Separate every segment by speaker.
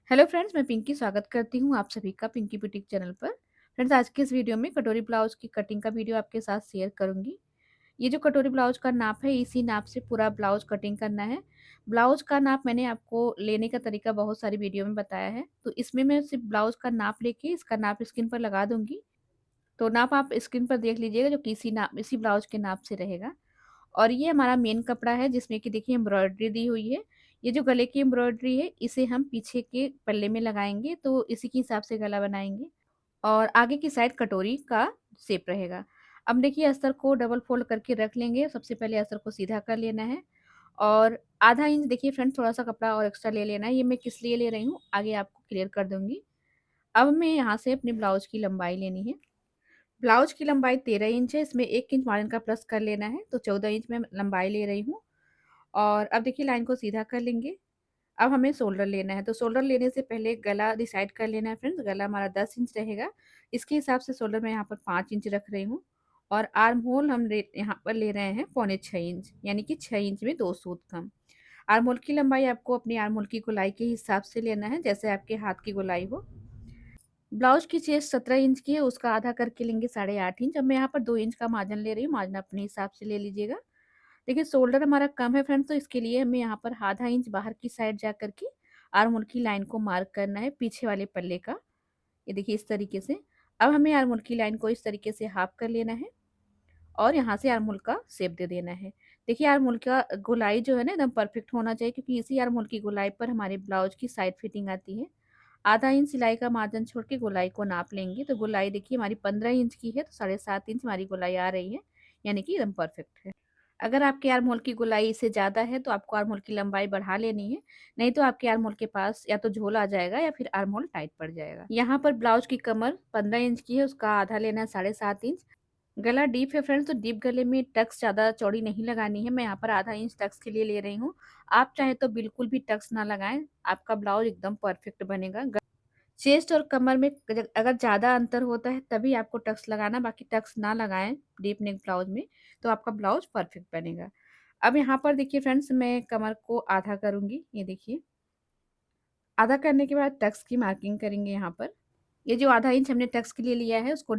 Speaker 1: Hello friends, मैं पिंकी स्वागत करती हूँ आप सभी का पिंकी बुटीक चैनल पर। फ्रेंड्स, आज के इस वीडियो में कटोरी ब्लाउज की कटिंग का वीडियो आपके साथ शेयर करूंगी। ये जो कटोरी ब्लाउज का नाप है, इसी नाप से पूरा ब्लाउज कटिंग करना है। ब्लाउज का नाप मैंने आपको लेने का तरीका बहुत सारी वीडियो में बताया है, तो इसमें मैं सिर्फ ब्लाउज का नाप लेके इसका नाप स्क्रीन पर लगा दूंगी। तो नाप आप स्क्रीन पर देख लीजिएगा, जो कि इसी ब्लाउज के नाप से रहेगा। और ये हमारा मेन कपड़ा है, जिसमें कि देखिए एम्ब्रॉयडरी दी हुई है। ये जो गले की एम्ब्रॉयडरी है, इसे हम पीछे के पल्ले में लगाएंगे, तो इसी के हिसाब से गला बनाएंगे। और आगे की साइड कटोरी का शेप रहेगा। अब देखिए, अस्तर को डबल फोल्ड करके रख लेंगे। सबसे पहले अस्तर को सीधा कर लेना है और आधा इंच देखिए फ्रेंड, थोड़ा सा कपड़ा और एक्स्ट्रा ले लेना है। ये मैं किस लिए ले रही हूँ, आगे आपको क्लियर कर दूंगी। अब मैं यहाँ से अपने ब्लाउज की लंबाई लेनी है। ब्लाउज की लंबाई 13 इंच है, इसमें 1 इंच मार्जिन का प्लस कर लेना है, तो 14 इंच में लंबाई ले रही हूँ। और अब देखिए, लाइन को सीधा कर लेंगे। अब हमें शोल्डर लेना है, तो शोल्डर लेने से पहले गला डिसाइड कर लेना है फ्रेंड्स। गला हमारा 10 इंच रहेगा, इसके हिसाब से शोल्डर मैं यहाँ पर 5 इंच रख रही हूँ। और आर्म होल हम यहाँ पर ले रहे हैं 5.25 इंच, यानी कि 6 इंच में 2 सूत कम। आर्म होल की लंबाई आपको अपनी आर्म होल की गोलाई के हिसाब से लेना है, जैसे आपके हाथ की गोलाई हो। ब्लाउज की चेस्ट 17 इंच की है, उसका आधा करके लेंगे 8.5 इंच। अब मैं यहाँ पर 2 इंच का मार्जिन ले रही हूँ, मार्जिन अपने हिसाब से ले लीजिएगा। देखिए, शोल्डर हमारा कम है फ्रेंड्स, तो इसके लिए हमें यहाँ पर आधा इंच बाहर की साइड जा करके आर्म होल की लाइन को मार्क करना है, पीछे वाले पल्ले का। ये देखिए इस तरीके से। अब हमें आर्म होल की लाइन को इस तरीके से हाफ कर लेना है और यहाँ से आर्म होल का शेप दे देना है। देखिए, आर्म होल का गोलाई जो है ना, एकदम परफेक्ट होना चाहिए, क्योंकि इसी आर्म होल की गोलाई पर हमारे ब्लाउज की साइड फिटिंग आती है। आधा इंच सिलाई का मार्जिन छोड़ के गोलाई को नाप लेंगे, तो गोलाई देखिए हमारी 15 इंच की है, तो 7.5 इंच हमारी गोलाई आ रही है, यानी कि एकदम परफेक्ट है। अगर आपके आर्म होल की गोलाई इससे ज़्यादा है, तो आपको आर्म होल की लंबाई बढ़ा लेनी है। नहीं तो आपके आर्म होल के पास या तो झोल आ जाएगा या फिर आर्म होल टाइट पड़ जाएगा। यहाँ पर ब्लाउज की कमर 15 इंच की है, उसका आधा लेना है 7.5 इंच। गला डीप है फ्रेंड्स, तो डीप गले में टक्स ज़्यादा चौड़ी नहीं लगानी है। मैं यहाँ पर आधा इंच टक्स के लिए ले रही हूँ। आप चाहे तो बिल्कुल भी टक्स ना लगाएं, आपका ब्लाउज एकदम परफेक्ट बनेगा। चेस्ट और कमर में अगर ज़्यादा अंतर होता है, तभी आपको टक्स लगाना, बाकी टक्स ना लगाएं डीप नेक ब्लाउज में, तो आपका ब्लाउज परफेक्ट बनेगा। अब यहाँ पर देखिए फ्रेंड्स, मैं कमर को आधा करूंगी। ये देखिए, आधा करने के बाद टक्स की मार्किंग करेंगे यहाँ पर। ये जो आधा इंच हमने टक्स के लिए लिया है, उसको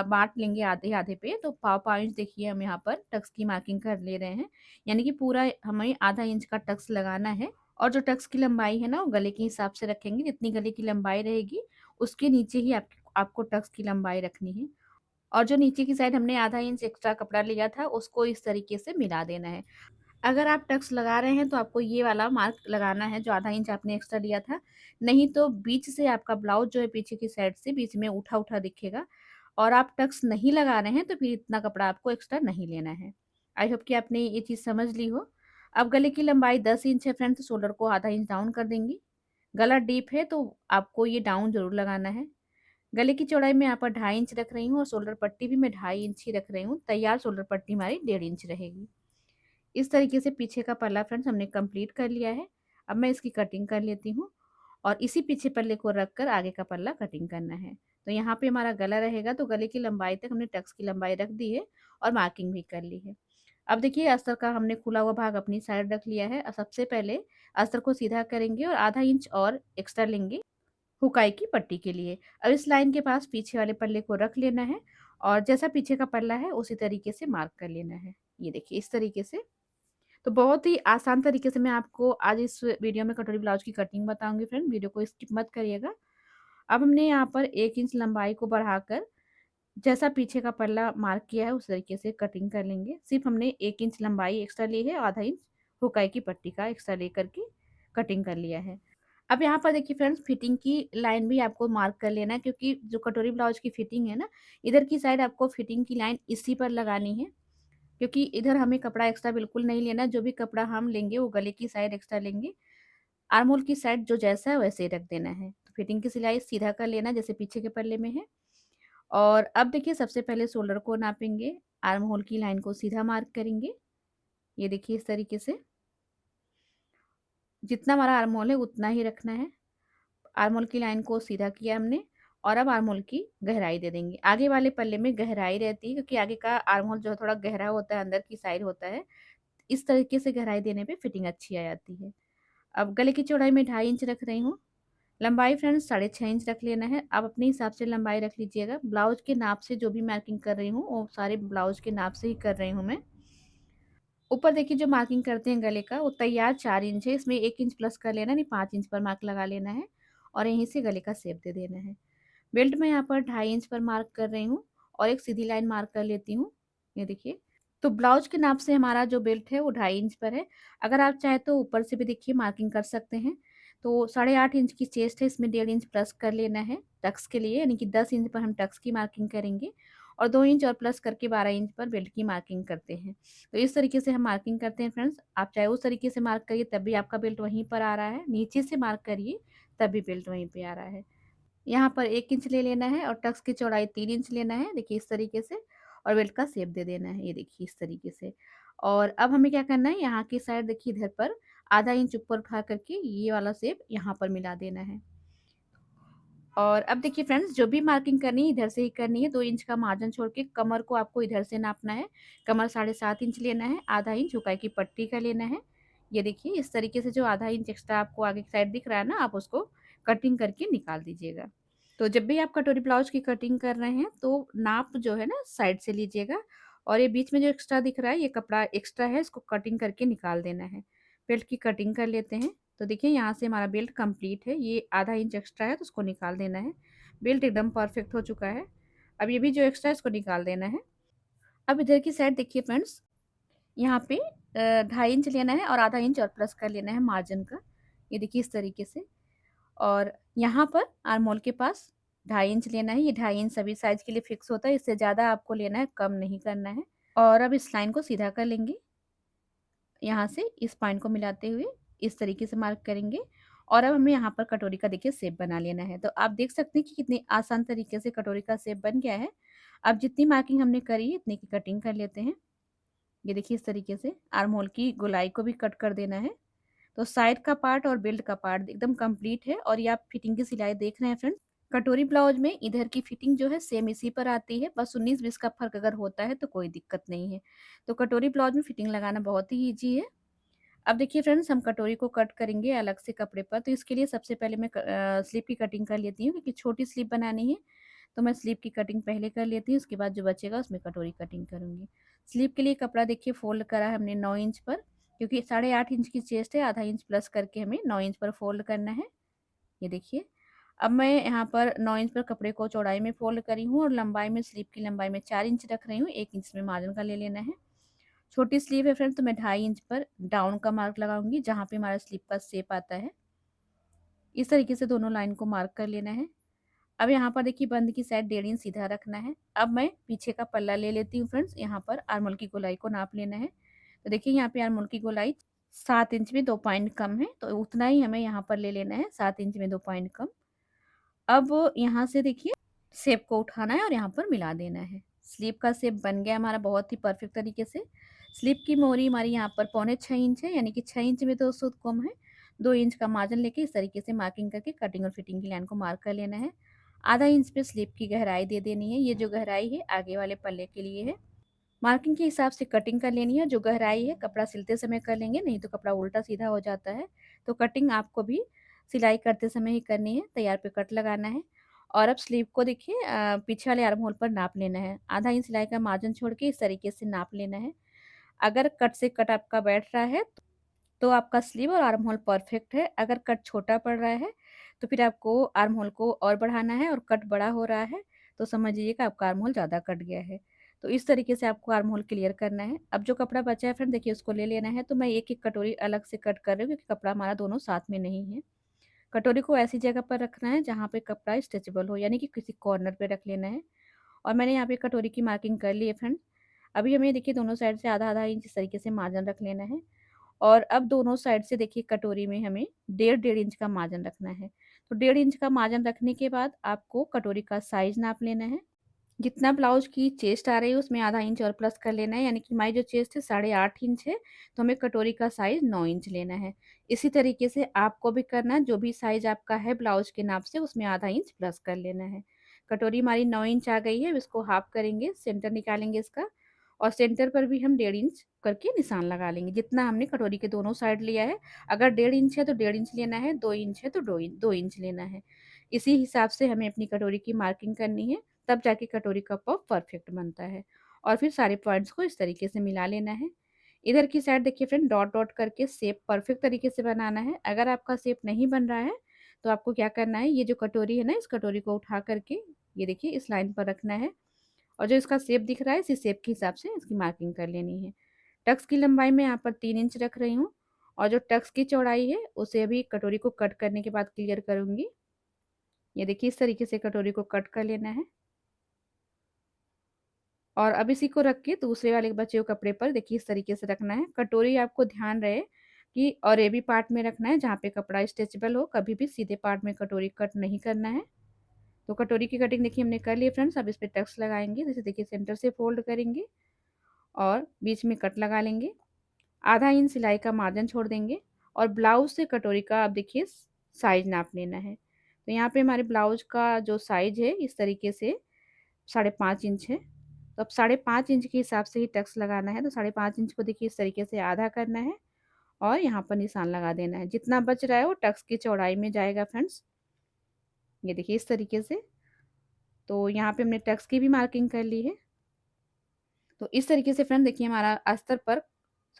Speaker 1: बांट लेंगे आधे आधे पे, तो पाव पाव इंच देखिए हम यहाँ पर टक्स की मार्किंग कर ले रहे हैं। यानी कि पूरा हमें आधा इंच का टक्स लगाना है। और जो टक्स की लंबाई है ना, वो गले के हिसाब से रखेंगे। जितनी गले की लंबाई रहेगी, उसके नीचे ही आपको टक्स की लंबाई रखनी है। और जो नीचे की साइड हमने आधा इंच एक्स्ट्रा कपड़ा लिया था, उसको इस तरीके से मिला देना है। अगर आप टक्स लगा रहे हैं, तो आपको ये वाला मार्क लगाना है, जो आधा इंच आपने एक्स्ट्रा लिया था। नहीं तो बीच से आपका ब्लाउज जो है, पीछे की साइड से बीच में उठा उठा दिखेगा। और आप टक्स नहीं लगा रहे हैं, तो फिर इतना कपड़ा आपको एक्स्ट्रा नहीं लेना है। आई होप कि आपने ये चीज़ समझ ली हो। अब गले की लंबाई 10 इंच है फ्रेंड्स, तो शोल्डर को आधा इंच डाउन कर देंगे। गला डीप है, तो आपको ये डाउन जरूर लगाना है। गले की चौड़ाई में यहाँ पर 2.5 इंच रख रही हूँ, और शोल्डर पट्टी भी मैं 2.5 इंच ही रख रही हूँ। तैयार शोल्डर पट्टी हमारी 1.5 इंच रहेगी। इस तरीके से पीछे का पल्ला फ्रेंड्स हमने कंप्लीट कर लिया है। अब मैं इसकी कटिंग कर लेती हूँ, और इसी पीछे पल्ले को रख कर आगे का पल्ला कटिंग करना है। तो यहाँ पे हमारा गला रहेगा, तो गले की लंबाई तक हमने टक्स की लंबाई रख दी है और मार्किंग भी कर ली है। अब देखिए, अस्तर का हमने खुला हुआ भाग अपनी साइड रख लिया है। सबसे पहले अस्तर को सीधा करेंगे और आधा इंच और एक्स्ट्रा लेंगे हुकाई की पट्टी के लिए। अब इस लाइन के पास पीछे वाले पल्ले को रख लेना है, और जैसा पीछे का पल्ला है उसी तरीके से मार्क कर लेना है। ये देखिए इस तरीके से। तो बहुत ही आसान तरीके से मैं आपको आज इस वीडियो में कटोरी ब्लाउज की कटिंग बताऊंगी फ्रेंड, वीडियो को स्किप मत करिएगा। अब हमने यहाँ पर 1 इंच लंबाई को बढ़ाकर जैसा पीछे का पल्ला मार्क किया है, उस तरीके से कटिंग कर लेंगे। सिर्फ हमने 1 इंच लंबाई एक्स्ट्रा ली है, आधा इंच हुकाई की पट्टी का एक्स्ट्रा लेकर के कटिंग कर लिया है। अब यहाँ पर देखिए फ्रेंड्स, फिटिंग की लाइन भी आपको मार्क कर लेना है, क्योंकि जो कटोरी ब्लाउज की फिटिंग है ना, इधर की साइड आपको फिटिंग की लाइन इसी पर लगानी है। क्योंकि इधर हमें कपड़ा एक्स्ट्रा बिल्कुल नहीं लेना। जो भी कपड़ा हम लेंगे, वो गले की साइड एक्स्ट्रा लेंगे। आर्म होल की साइड जो जैसा है वैसे ही रख देना है। तो फिटिंग की सिलाई सीधा कर लेना, जैसे पीछे के पल्ले में है। और अब देखिए, सबसे पहले शोल्डर को नापेंगे, आर्म होल की लाइन को सीधा मार्क करेंगे। ये देखिए इस तरीके से। जितना हमारा आर्म होल है उतना ही रखना है। आर्म होल की लाइन को सीधा किया हमने, और अब आर्म होल की गहराई दे देंगे। आगे वाले पल्ले में गहराई रहती है, क्योंकि आगे का आर्म होल जो है थोड़ा गहरा होता है, अंदर की साइड होता है। इस तरीके से गहराई देने पे फिटिंग अच्छी आ जाती है। अब गले की चौड़ाई में 2.5 इंच रख रही हूँ। लंबाई फ्रेंड्स 6.5 इंच रख लेना है। आप अपने हिसाब से लंबाई रख लीजिएगा। ब्लाउज के नाप से जो भी मार्किंग कर रही हूँ वो सारे ब्लाउज के नाप से ही कर रही हूँ मैं। ऊपर देखिए जो मार्किंग करते हैं गले का वो तैयार 4 इंच है, इसमें 1 इंच प्लस कर लेना, नहीं 5 इंच पर मार्क लगा लेना है और यहीं से गले का शेप दे देना है। बेल्ट में यहाँ पर 2.5 इंच पर मार्क कर रही हूँ और एक सीधी लाइन मार्क कर लेती हूँ। ये देखिए, तो ब्लाउज के नाप से हमारा जो बेल्ट है वो 2.5 इंच पर है। अगर आप चाहे तो ऊपर से भी देखिए मार्किंग कर सकते हैं। तो 8.5 इंच की चेस्ट है, इसमें 1.5 इंच प्लस कर लेना है टक्स के लिए, यानी कि 10 इंच पर हम टक्स की मार्किंग करेंगे और 2 इंच और प्लस करके 12 इंच पर बेल्ट की मार्किंग करते हैं। तो इस तरीके से हम मार्किंग करते हैं फ्रेंड्स। आप चाहे उस तरीके से मार्क करिए तब भी आपका बेल्ट वहीं पर आ रहा है, नीचे से मार्क करिए तब भी बेल्ट वहीं पे आ रहा है। यहाँ पर 1 इंच ले लेना है और टक्स की चौड़ाई 3 इंच लेना है, देखिए इस तरीके से, और बेल्ट का शेप दे देना है, ये देखिए इस तरीके से। और अब हमें क्या करना है, यहाँ की साइड देखिए इधर पर आधा इंच ऊपर उठा करके ये वाला शेप यहाँ पर मिला देना है। और अब देखिए फ्रेंड्स, जो भी मार्किंग करनी है इधर से ही करनी है। 2 इंच का मार्जिन छोड़ के कमर को आपको इधर से नापना है। कमर 7.5 इंच लेना है, आधा इंच उकाई की पट्टी का लेना है। ये देखिए इस तरीके से जो आधा इंच एक्स्ट्रा आपको आगे की साइड दिख रहा है ना, आप उसको कटिंग करके निकाल दीजिएगा। तो जब भी आप कटोरी ब्लाउज की कटिंग कर रहे हैं तो नाप जो है ना साइड से लीजिएगा, और ये बीच में जो एक्स्ट्रा दिख रहा है ये कपड़ा एक्स्ट्रा है, इसको कटिंग करके निकाल देना है। बेल्ट की कटिंग कर लेते हैं। तो देखिए यहाँ से हमारा बेल्ट कंप्लीट है, ये आधा इंच एक्स्ट्रा है तो उसको निकाल देना है। बेल्ट एकदम परफेक्ट हो चुका है। अब ये भी जो एक्स्ट्रा है इसको निकाल देना है। अब इधर की साइड देखिए फ्रेंड्स, यहाँ पे 2.5 इंच लेना है और आधा इंच और प्लस कर लेना है मार्जिन का। ये देखिए इस तरीके से। और यहाँ पर आर्म होल के पास 2.5 इंच लेना है। ये 2.5 इंच सभी साइज के लिए फिक्स होता है, इससे ज़्यादा आपको लेना है, कम नहीं करना है। और अब इस लाइन को सीधा कर लेंगे, यहाँ से इस पॉइंट को मिलाते हुए इस तरीके से मार्क करेंगे। और अब हमें यहाँ पर कटोरी का देखिए शेप बना लेना है। तो आप देख सकते हैं कि कितनी आसान तरीके से कटोरी का शेप बन गया है। अब जितनी मार्किंग हमने करी है इतनी की कटिंग कर लेते हैं। ये देखिए इस तरीके से आर्म होल की गोलाई को भी कट कर देना है। तो साइड का पार्ट और बेल्ट का पार्ट एकदम कंप्लीट है। और ये आप फिटिंग की सिलाई देख रहे हैं फ्रेंड्स। कटोरी ब्लाउज में इधर की फिटिंग जो है सेम इसी पर आती है, बस 19-20 का फर्क अगर होता है तो कोई दिक्कत नहीं है। तो कटोरी ब्लाउज में फिटिंग लगाना बहुत ही ईजी है। अब देखिए फ्रेंड्स, हम कटोरी को कट करेंगे अलग से कपड़े पर। तो इसके लिए सबसे पहले मैं स्लीव की कटिंग कर लेती हूँ, क्योंकि छोटी स्लीव बनानी है। तो मैं स्लीव की कटिंग पहले कर लेती हूँ, उसके बाद जो बचेगा उसमें कटोरी कटिंग करूँगी। स्लीव के लिए कपड़ा देखिए फोल्ड करा है हमने 9 इंच पर, क्योंकि 8.5 इंच की चेस्ट है, आधा इंच प्लस करके हमें 9 इंच पर फोल्ड करना है। ये देखिए, अब मैं यहाँ पर 9 इंच पर कपड़े को चौड़ाई में फोल्ड करी हूँ और लंबाई में स्लीव की लंबाई में 4 इंच रख रही हूँ। 1 इंच में मार्जिन का ले लेना है। छोटी स्लीव है फ्रेंड्स, तो मैं 2.5 इंच पर डाउन का मार्क लगाऊंगी, जहाँ पे हमारा स्लीव का शेप आता है। इस तरीके से दोनों लाइन को मार्क कर लेना है। अब यहाँ पर देखिए बंद की साइड 1.5 इंच सीधा रखना है। अब मैं पीछे का पल्ला ले लेती हूँ फ्रेंड्स। यहाँ पर आर्मोल की गोलाई को नाप लेना है। तो देखिए यहाँ पे आर्मोल की गोलाई 7 इंच में 2 पॉइंट कम है, तो उतना ही हमें यहाँ पर ले लेना है, 7 इंच में 2 पॉइंट कम। अब यहाँ से देखिए शेप को उठाना है और यहाँ पर मिला देना है। स्लीव का शेप बन गया हमारा बहुत ही परफेक्ट तरीके से। स्लीव की मोहरी हमारी यहाँ पर 6.25 इंच है, यानी कि 6 इंच में तो उससे कम है। 2 इंच का मार्जिन लेके इस तरीके से मार्किंग करके कटिंग और फिटिंग की लाइन को मार्क कर लेना है। आधा इंच पे स्लीव की गहराई दे देनी है। ये जो गहराई है आगे वाले पल्ले के लिए है। मार्किंग के हिसाब से कटिंग कर लेनी है। जो गहराई है कपड़ा सिलते समय कर लेंगे, नहीं तो कपड़ा उल्टा सीधा हो जाता है। तो कटिंग आपको भी सिलाई करते समय ही करनी है, तैयार पे कट लगाना है। और अब स्लीव को देखिए पीछे वाले आर्म होल पर नाप लेना है। आधा इंच सिलाई का मार्जिन छोड़ के इस तरीके से नाप लेना है। अगर कट से कट आपका बैठ रहा है तो आपका स्लीव और आर्म होल परफेक्ट है। अगर कट छोटा पड़ रहा है तो फिर आपको आर्म होल को और बढ़ाना है, और कट बड़ा हो रहा है तो समझ लीजिए कि आपका आर्म होल ज़्यादा कट गया है। तो इस तरीके से आपको आर्म होल क्लियर करना है। अब जो कपड़ा बचा है फ्रेंड देखिए उसको ले लेना है। तो मैं एक एक कटोरी अलग से कट कर रही हूँ, क्योंकि कपड़ा हमारा दोनों साथ में नहीं है। कटोरी को ऐसी जगह पर रखना है जहाँ पे कपड़ा स्ट्रेचेबल हो, यानी कि किसी कॉर्नर पे रख लेना है। और मैंने यहाँ पे कटोरी की मार्किंग कर ली है फ्रेंड। अभी हमें देखिए दोनों साइड से आधा आधा इंच इस तरीके से मार्जिन रख लेना है। और अब दोनों साइड से देखिए कटोरी में हमें 1.5 इंच का मार्जिन रखना है। तो 1.5 इंच का मार्जिन रखने के बाद आपको कटोरी का साइज नाप लेना है। जितना ब्लाउज की चेस्ट आ रही है उसमें आधा इंच और प्लस कर लेना है, यानी कि हमारी जो चेस्ट है 8.5 इंच है, तो हमें कटोरी का साइज 9 इंच लेना है। इसी तरीके से आपको भी करना है, जो भी साइज आपका है ब्लाउज के नाप से उसमें आधा इंच प्लस कर लेना है। कटोरी हमारी 9 इंच आ गई है, अब इसको हाफ करेंगे, सेंटर निकालेंगे इसका और सेंटर पर भी हम 1.5 इंच करके निशान लगा लेंगे, जितना हमने कटोरी के दोनों साइड लिया है। अगर 1.5 इंच है तो 1.5 इंच लेना है, 2 इंच है तो 2 इंच लेना है। इसी हिसाब से हमें अपनी कटोरी की मार्किंग करनी है, तब जाके कटोरी का पफ परफेक्ट बनता है। और फिर सारे पॉइंट्स को इस तरीके से मिला लेना है। इधर की साइड देखिए फ्रेंड, डॉट डॉट करके शेप परफेक्ट तरीके से बनाना है। अगर आपका शेप नहीं बन रहा है तो आपको क्या करना है, ये जो कटोरी है ना, इस कटोरी को उठा करके ये देखिए इस लाइन पर रखना है, और जो इसका शेप दिख रहा है इसी शेप के हिसाब से इसकी मार्किंग कर लेनी है। टक्स की लंबाई मैं यहाँ पर 3 इंच रख रही हूँ, और जो टक्स की चौड़ाई है उसे अभी कटोरी को कट करने के बाद क्लियर करूँगी। ये देखिए इस तरीके से कटोरी को कट कर लेना है, और अब इसी को रख के दूसरे वाले बचे हुए कपड़े पर देखिए इस तरीके से रखना है। कटोरी आपको ध्यान रहे कि अरेबी पार्ट में रखना है, जहाँ पे कपड़ा स्ट्रेचेबल हो। कभी भी सीधे पार्ट में कटोरी कट नहीं करना है। तो कटोरी की कटिंग देखिए हमने कर ली है फ्रेंड्स। अब इस पे टक्स लगाएंगे, जैसे देखिए सेंटर से फोल्ड करेंगे और बीच में कट लगा लेंगे। आधा इंच सिलाई का मार्जिन छोड़ देंगे, और ब्लाउज से कटोरी का आप देखिए साइज नाप लेना है। तो यहाँ पे हमारे ब्लाउज का जो साइज है इस तरीके से 5.5 इंच है। तो अब 5.5 इंच के हिसाब से ही टक्स लगाना है। तो 5.5 इंच को देखिए इस तरीके से आधा करना है, और यहाँ पर निशान लगा देना है। जितना बच रहा है वो टक्स की चौड़ाई में जाएगा फ्रेंड्स। ये देखिए इस तरीके से। तो यहाँ पे हमने टक्स की भी मार्किंग कर ली है। तो इस तरीके से फ्रेंड देखिए हमारा अस्तर पर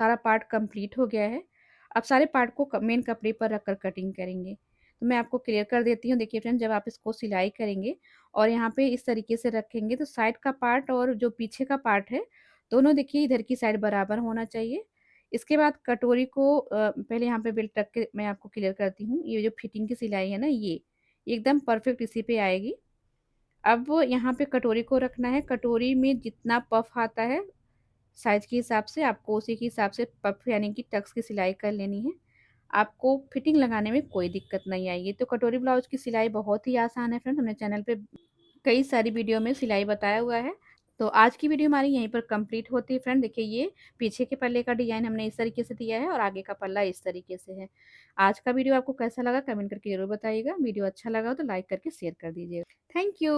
Speaker 1: सारा पार्ट कंप्लीट हो गया है। अब सारे पार्ट को मेन कपड़े पर रखकर कटिंग करेंगे। तो मैं आपको क्लियर कर देती हूँ। देखिए फ्रेंड, जब आप इसको सिलाई करेंगे और यहाँ पे इस तरीके से रखेंगे तो साइड का पार्ट और जो पीछे का पार्ट है दोनों देखिए इधर की साइड बराबर होना चाहिए। इसके बाद कटोरी को पहले यहाँ पे बेल्ट रख के मैं आपको क्लियर करती हूँ। ये जो फिटिंग की सिलाई है ना, ये एकदम परफेक्ट इसी पे आएगी। अब यहाँ पे कटोरी को रखना है। कटोरी में जितना पफ आता है साइज के हिसाब से आपको उसी के हिसाब से पफ यानी कि टक्स की सिलाई कर लेनी है। आपको फिटिंग लगाने में कोई दिक्कत नहीं आएगी। तो कटोरी ब्लाउज की सिलाई बहुत ही आसान है फ्रेंड। हमने चैनल पे कई सारी वीडियो में सिलाई बताया हुआ है। तो आज की वीडियो हमारी यहीं पर कंप्लीट होती है फ्रेंड। देखिए ये पीछे के पल्ले का डिजाइन हमने इस तरीके से दिया है, और आगे का पल्ला इस तरीके से है। आज का वीडियो आपको कैसा लगा कमेंट करके जरूर बताइएगा। वीडियो अच्छा लगा हो तो लाइक करके शेयर कर दीजिएगा। Thank you.